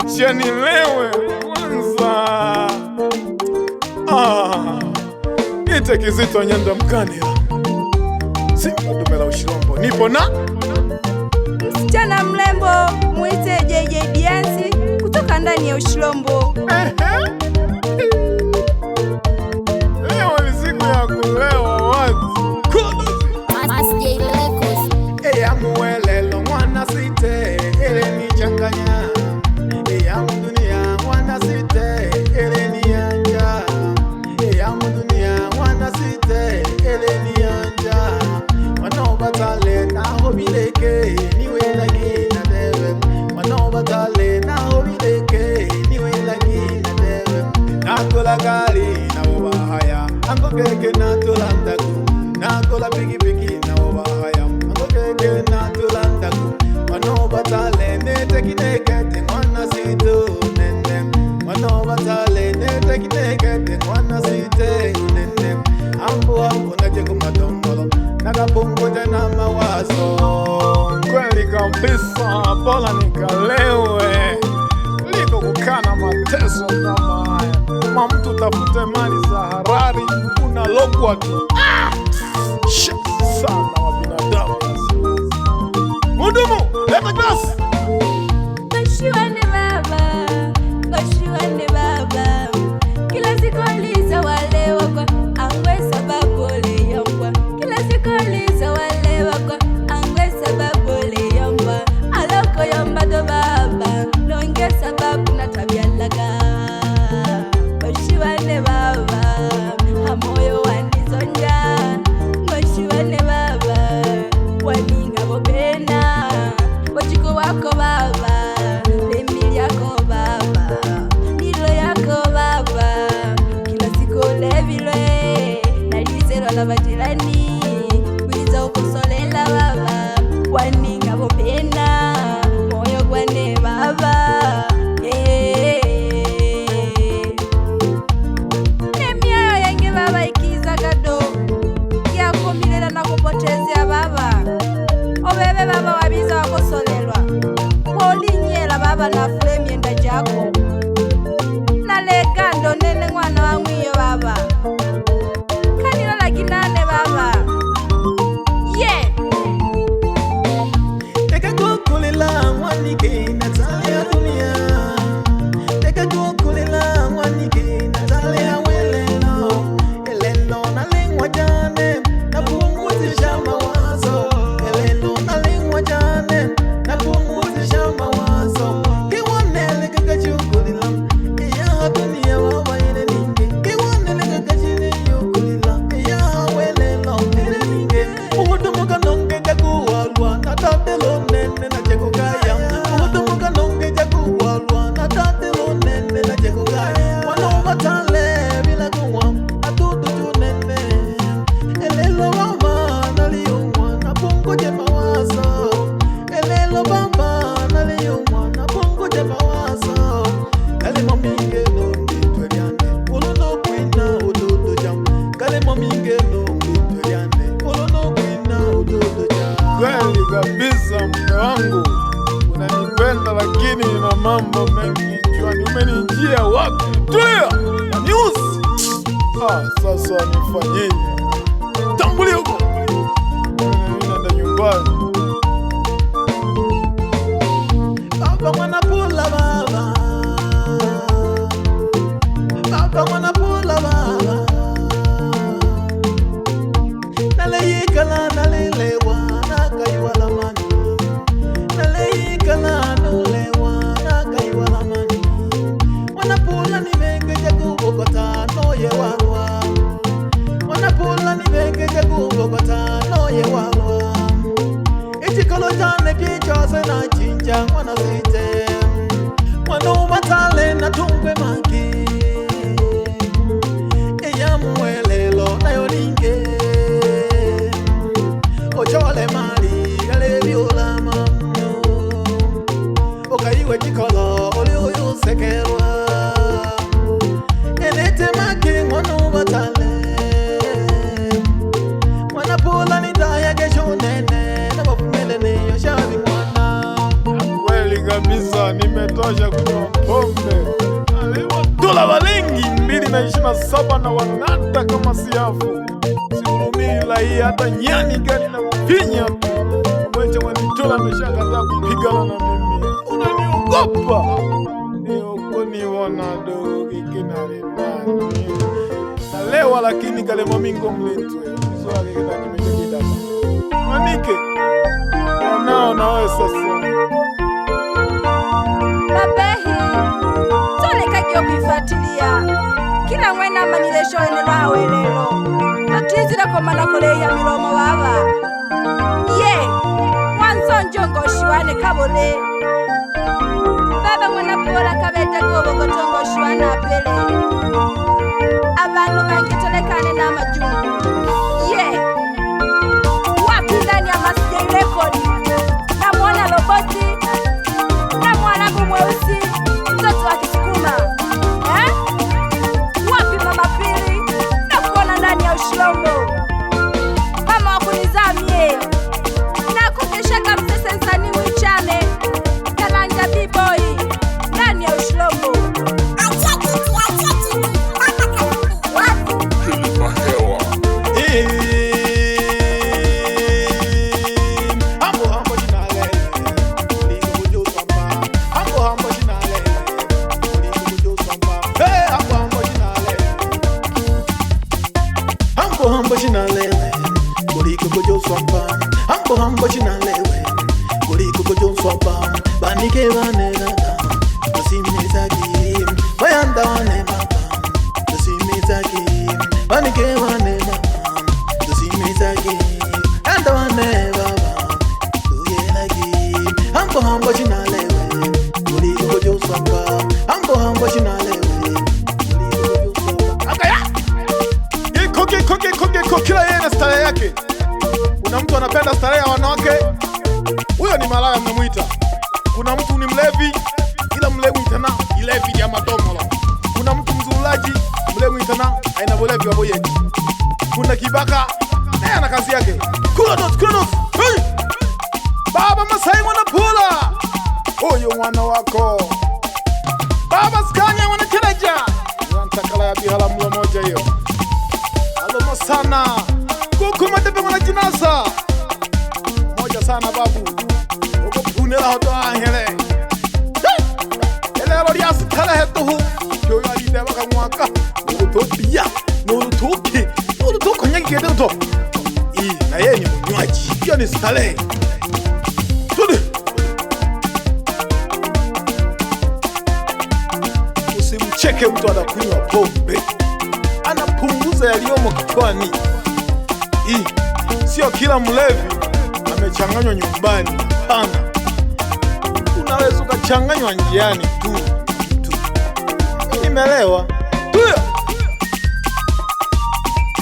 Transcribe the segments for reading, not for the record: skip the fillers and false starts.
achia nilewe kwanza. Ite Kizito Nyanda Mkanila, Simba dume la Ushirombo. Nipo na msichana mrembo muite JJ Diansi kutoka ndani ya Ushirombo. Leo ni siku ya kulewa watu. Muelelo mwana site ele ni changanya dunia mwana site ele ni anja dunia mwana site ele ni anja wanaobatale na hobileke niwe lagi na dewe wanaobatale na hobileke niwe lagi na dewe nakola gari na obahaya ango keke na tolandaku nakola pigi pigi na obahaya na tulanda wanobatale nete kinekete mwana sito nene wanobatale nete kinekete mwana site nene ambu naje kumatombolo nakapunguja na mawazo. Kweli kabisa, bora nikalewe liko kukana mateso kama haya. Kama mtu tafute mali za harari unalogwa tu sana wa binadamu. Mudumu, leta glasi. Gashiwane baba, kila siku aliza wale wakwa, angwe sababu liyongwa. Kila siku aliza wale wakwa, angwe sababu liyongwa. Aloko yomba do baba, nonge sababu na tabia laga. Gashiwane baba, hamoyo wanizonja. Gashiwane baba, waninga bopena. Wachiko wako baba, lemili yako baba, nilo yako baba. Kila siku levile, nalizero la majirani, wiza ukosolela baba. Waninga bopena, moyo kwane baba. Nemiayo yenge baba ikiza gado, ya kumilela na kupotezea baba. Obebe baba wabiza wakosolelwa, wolinyela baba na fule mienda jako. Nalega ndo nene mwana wangu iyo baba, kanilo la kinane baba. Teka kukulila mwanike na tale ya dunia. Teka kukulila mwanike na tale ya welelo. Elelo na lingwa jane na punguzisha mawazo. Elelo na lingwa jane na punguzisha mawazo. Kiwanele kakachukulila iya dunia wawa ile ninge. Kiwanele kakachini yukulila iya welelo ile ninge. Udumuka nonge jaguwalwa na tatelo nene na jekugaya. Udumuka nonge jaguwalwa na tatelo nene na jekugaya. Wanobatale bila kuwa atudu junene. Elelo baba naliyumwa na pungoje mawazo. Elelo baba naliyumwa na pungoje mawazo. Kalemo minge nonge tweriane uluno kwina ududu jam. Kalemo minge nonge tweriane uluno kwina ududu jam. Kweli kabisa mke wangu, unanipenda lakini nina mambo mengi kichwani. Umenijia wapi? Tuya na news. Sasa nifanyeje? Tambulia huko. Nenda nyumbani. Baba mwana pula baba. Baba mwana pula baba. Naleyikala nalelewa nakaiwala mani. Naleyikala nulewa nakaiwala mani. Wanapula ni menge jakubokota noye warwa. Wanapula ni menge jakubokota noye warwa. Ichikolo jane kichose na chinja mwana site. Wanobatale na tungwe maki. Eya muelelo na yoninge. Ochole mali gale viola mamu. Okaiwe chikolo oli uyu sekerwa. Enete maki wanobatale. Wanapula ni daya gesho nene. Na wafumele ni yoshavi mwana. Kweli kabisa, nimetosha kunywa mingi 2027 na wang'ata kama siafu. Sihurumii hii hata nyani gani na upinya mweche wanitola ameshakataa kupigana na mimi. Unaniogopa ukoniona dogo kikinari nani nalewa lakini kale mamingo mletwe swali kita kimejikida manike nao nawe sasa babehi tolekagio kuifuatilia kila mwena amanilesho enelwawe lelo tatizira komana koleya milomo baba ye mwansonjongoshiwane kabole baba mwana pola kabeta gobogotongoshwana pele abantu bangitolekane n'amajungu ye wapi ndani ya Masjid Rekodi namwona Roboti na mwanagu mweusi mtoto wa Kisukuma wapi mama Pili na kuona ndani ya Ushilombo mama wakunizamie na kukeshaka msesensani mwichane kalanja B-boy ndani ya Ushilombo Hambo chinalewe kuliko kujonswapa banike banegata tusimizaki bayanda wane baba tusimizaki banike wane baba tusimizaki anda wane baba tuyelaki hambo chinalewe kuliko kujonswapa hambo chinalewe kuliko kujonswapa akaya kiko kila yeye na style yake. Kuna mtu anapenda starehe ya wanawake, huyo ni malaya mnamuita. Kuna mtu ni mlevi, ila mlevi itana ilevi ya matomolo. Kuna mtu mzulaji, mlevi itana aina bolevi wa boyeji. Kuna kibaka, naye ana kazi yake. Kudos. Hey! Baba Masai wanapula. Huyo mwana wako. Baba Skanya wanakereja. Wantakala ya bihala mlo moja hiyo. Alomo sana. Kuku matepe mwana jinasa moja sana babu uko punela hoto ahele elero liasi kala hetuhu yoyo alinde baka mwaka nurutopia nurutuko nyagi kede uto na yeye ni mnywaji hiyo ni stale tude usimcheke mtu anakunywa pombe anapunguza yaliyomo kichwani. Sio kila mlevi amechanganywa nyumbani. Hapana, unaweza ukachanganywa njiani tu. Nimelewa.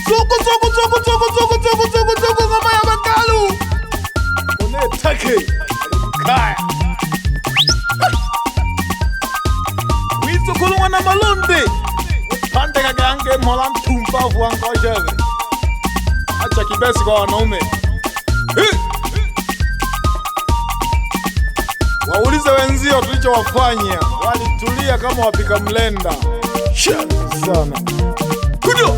Soko ngoma ya bakalu. Unetake kaya. Wizo kulungwa na malonde. Pande kagange mola mtumpa vuangojeve. Acha kibesi kwa wanaume. Waulize wenzio tulichowafanya. Walitulia kama wapika mlenda. Shani sana. Kujo!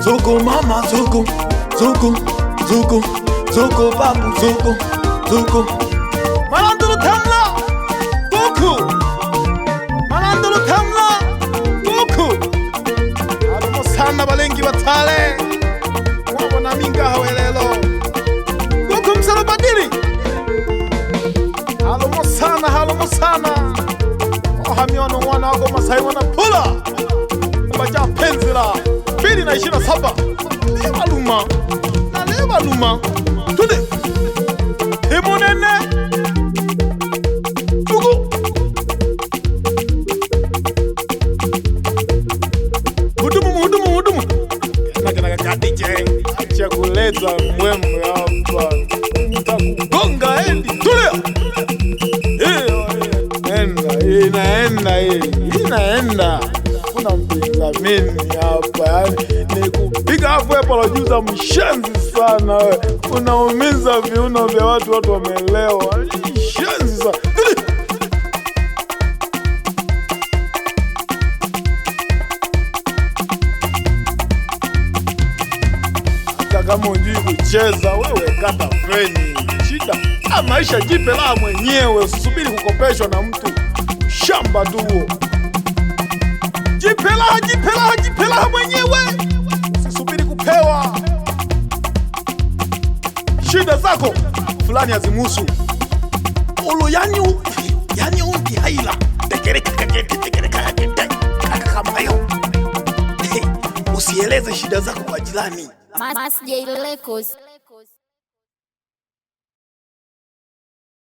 Zuku mama zuku babu zuku Manandulu tamla Goku Alumo sana balengi batale Mwabona minga hawelelo Goku msalo badili Alumo sana Ohamiono wana wako Masai wana pula Baja penzila 2027 Leva luma Tude Himunene Tugu Hudumu Naga DJ Acha kuleta mwemwe hapa Nitakugonga endi Tulia Inaenda una mpingamini hapa, yani ni kupiga hapo apologiza mshenzi sana wewe. Unaumiza viuno vya watu wameelewa. Mshenzi sana. Kama unjui kucheza wewe kata feni. Shida maisha, jipe la mwenyewe, usisubiri kukopeshwa na mtu. Shamba tu huo. Jipe la mwenyewe, usisubiri kupewa. Shida zako fulani azimusu ulu, yani unti haila tekereka kama hiyo. Usieleze shida zako kwa jirani. Mas J Records.